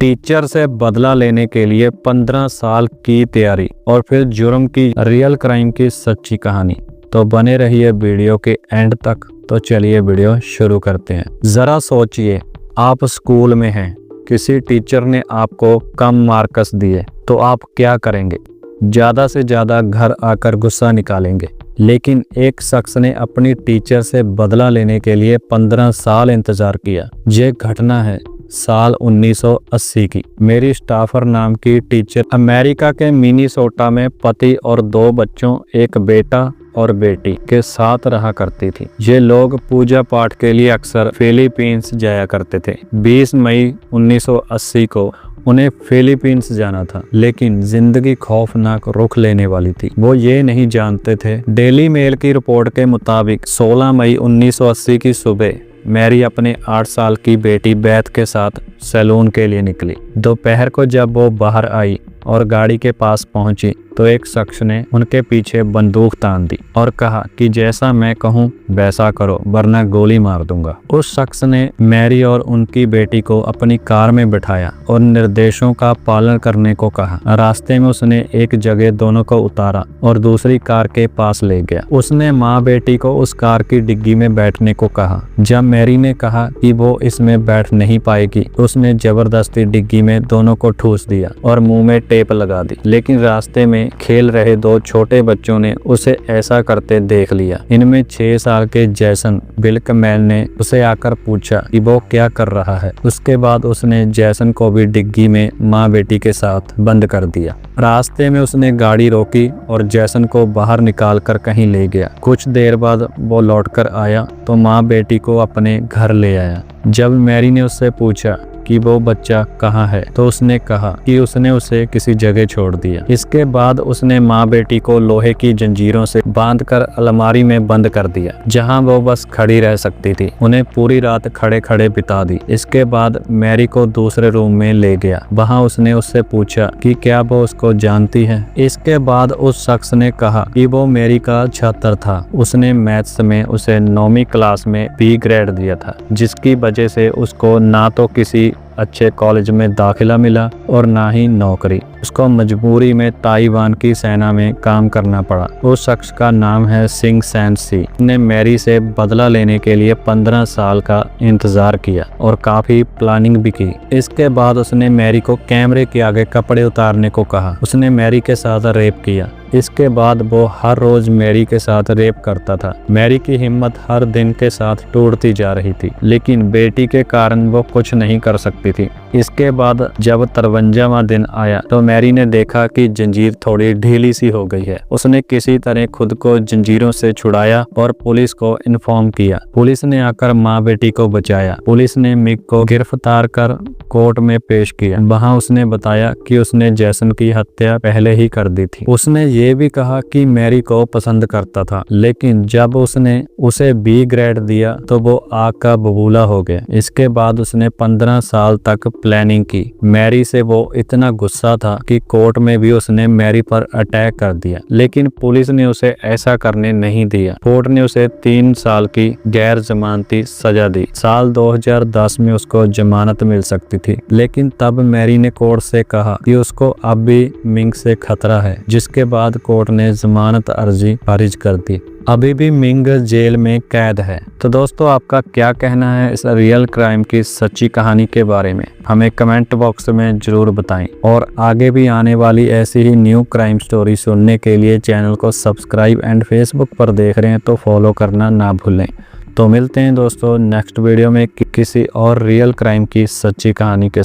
Teacher से बदला लेने के लिए 15 साल की तैयारी और फिर जुर्म की रियल क्राइम की सच्ची कहानी। तो बने रहिए वीडियो के एंड तक। तो चलिए वीडियो शुरू करते हैं। जरा सोचिए, आप स्कूल में हैं, किसी टीचर ने आपको कम मार्क्स दिए तो आप क्या करेंगे? ज़्यादा से ज़्यादा घर आकर गुस्सा निकालेंगे। लेकिन एक शख्स ने अपनी टीचर से बदला लेने के लिए 15 साल इंतजार किया। ये घटना है साल 1980 की। मेरी स्टाफर नाम की टीचर अमेरिका के मिनीसोटा में पति और 2 बच्चों, एक बेटा और बेटी के साथ रहा करती थी। ये लोग पूजा पाठ के लिए अक्सर फिलीपींस जाया करते थे। 20 मई 1980 को उन्हें फिलीपींस जाना था, लेकिन जिंदगी खौफनाक रुख लेने वाली थी। वो ये नहीं जानते थे। डेली मेल की रिपोर्ट के मुताबिक 16 मई 1980 की सुबह मैरी अपने 8 साल की बेटी बैथ के साथ सैलून के लिए निकली। दोपहर को जब वो बाहर आई और गाड़ी के पास पहुंची तो एक शख्स ने उनके पीछे बंदूक तान दी और कहा कि जैसा मैं कहूं वैसा करो वरना गोली मार दूंगा। उस शख्स ने मैरी और उनकी बेटी को अपनी कार में बिठाया और निर्देशों का पालन करने को कहा। रास्ते में उसने एक जगह दोनों को उतारा और दूसरी कार के पास ले गया। उसने माँ बेटी को उस कार की डिग्गी में बैठने को कहा। जब मैरी ने कहा कि वो इसमें बैठ नहीं पाएगी तो उसने जबरदस्ती डिग्गी में दोनों को ठूस दिया और मुंह में टेप लगा दी। लेकिन रास्ते में खेल रहे 2 छोटे बच्चों ने उसे ऐसा करते देख लिया। इनमें 6 साल के जैसन बिल्कमैन ने उसे आकर पूछा कि वो क्या कर रहा है। उसके बाद उसने जैसन को भी डिग्गी में माँ बेटी के साथ बंद कर दिया। रास्ते में उसने गाड़ी रोकी और जैसन को बाहर निकाल कर कहीं ले गया। कुछ देर बाद वो लौटकर आया तो माँ बेटी को अपने घर ले आया। जब मैरी ने उससे पूछा कि वो बच्चा कहाँ है तो उसने कहा कि उसने उसे किसी जगह छोड़ दिया। इसके बाद उसने माँ बेटी को लोहे की जंजीरों से बांधकर अलमारी में बंद कर दिया, जहां वो बस खड़ी रह सकती थी। उन्हें पूरी रात खड़े खड़े बिता दी। इसके बाद मैरी को दूसरे रूम में ले गया। वहां उसने उससे पूछा कि क्या वो उसको जानती है। इसके बाद उस शख्स ने कहा कि वो मैरी का छात्र था। उसने मैथ्स में उसे 9वीं क्लास में B ग्रेड दिया था, जिसकी वजह से उसको ना तो किसी अच्छे कॉलेज में दाखिला मिला और ना ही नौकरी। उसको मजबूरी में ताइवान की सेना में काम करना पड़ा। उस शख्स का नाम है सिंग सैन सी। ने मैरी से बदला लेने के लिए 15 साल का इंतजार किया और काफी प्लानिंग भी की। इसके बाद उसने मैरी को कैमरे के आगे कपड़े उतारने को कहा। उसने मैरी के साथ रेप किया। इसके बाद वो हर रोज मैरी के साथ रेप करता था। मैरी की हिम्मत हर दिन के साथ टूटती जा रही थी, लेकिन बेटी के कारण वो कुछ नहीं कर सकती थी। इसके बाद जब 53वां दिन आया तो मैरी ने देखा कि जंजीर थोड़ी ढीली सी हो गई है। उसने किसी तरह खुद को जंजीरों से छुड़ाया और पुलिस को इन्फॉर्म किया। पुलिस ने आकर माँ बेटी को बचाया। पुलिस ने मिक को गिरफ्तार कर कोर्ट में पेश किया। वहां उसने बताया कि उसने जैसन की हत्या पहले ही कर दी थी। उसने ये भी कहा कि मैरी को पसंद करता था, लेकिन जब उसने उसे B ग्रेड दिया तो वो आग का बबूला हो गया। इसके बाद उसने 15 साल तक प्लानिंग की। मैरी से वो इतना गुस्सा था कि कोर्ट में भी उसने मैरी पर अटैक कर दिया, लेकिन पुलिस ने उसे ऐसा करने नहीं दिया। कोर्ट ने उसे 3 साल की गैर जमानती सजा दी। साल 2010 में उसको जमानत मिल सकती थी, लेकिन तब मैरी ने कोर्ट से कहा कि उसको अब भी मिंग से खतरा है, जिसके बाद कोर्ट ने जमानत अर्जी खारिज कर दी। अभी भी मिंग जेल में कैद है। तो दोस्तों, आपका क्या कहना है इस रियल क्राइम की सच्ची कहानी के बारे में? हमें कमेंट बॉक्स में जरूर बताएं। और आगे भी आने वाली ऐसी ही न्यू क्राइम स्टोरी सुनने के लिए चैनल को सब्सक्राइब एंड फेसबुक पर देख रहे हैं तो फॉलो करना ना भूलें। तो मिलते हैं दोस्तों नेक्स्ट वीडियो में किसी और रियल क्राइम की सच्ची कहानी के